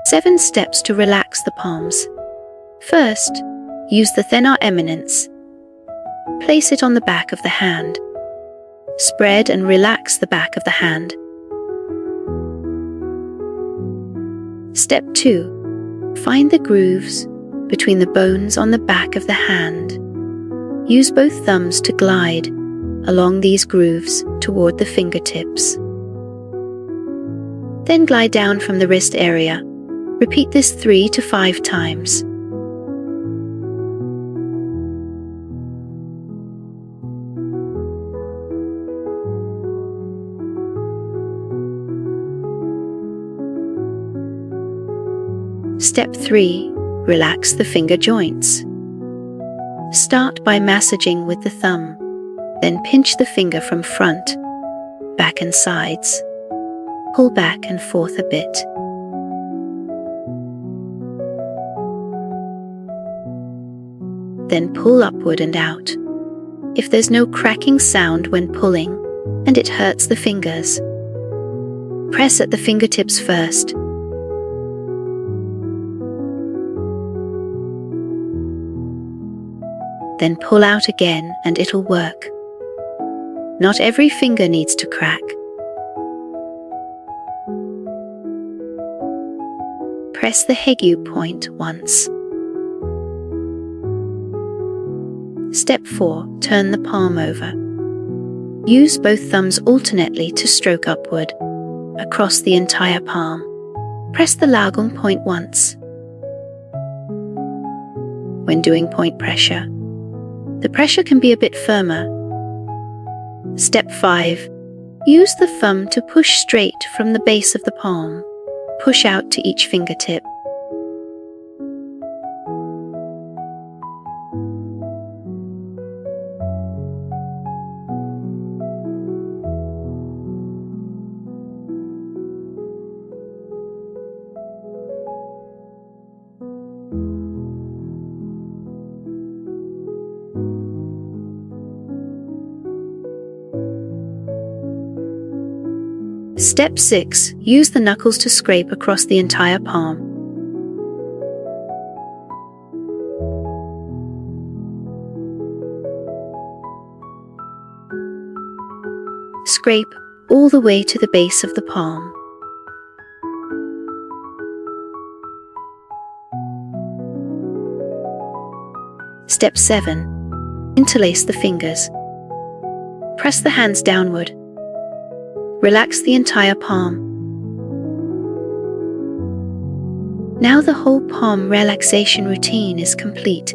7 steps to relax the palms. First, use the thenar eminence. Place it on the back of the hand. Spread and relax the back of the hand. Step 2. Find the grooves between the bones on the back of the hand. Use both thumbs to glide along these grooves toward the fingertips. Then glide down from the wrist area. Repeat this 3 to 5 times. Step 3. Relax the finger joints. Start by massaging with the thumb, then pinch the finger from front, back and sides. Pull back and forth a bit. Then pull upward and out. If there's no cracking sound when pulling, and it hurts the fingers, press at the fingertips first. Then pull out again and it'll work. Not every finger needs to crack. Press the acupoint once. Step 4. Turn the palm over. Use both thumbs alternately to stroke upward, across the entire palm. Press the lagom point once. When doing point pressure, the pressure can be a bit firmer. Step 5. Use the thumb to push straight from the base of the palm. Push out to each fingertip. Step 6. Use the knuckles to scrape across the entire palm. Scrape all the way to the base of the palm. Step 7. Interlace the fingers. Press the hands downward. Relax the entire palm. Now the whole palm relaxation routine is complete.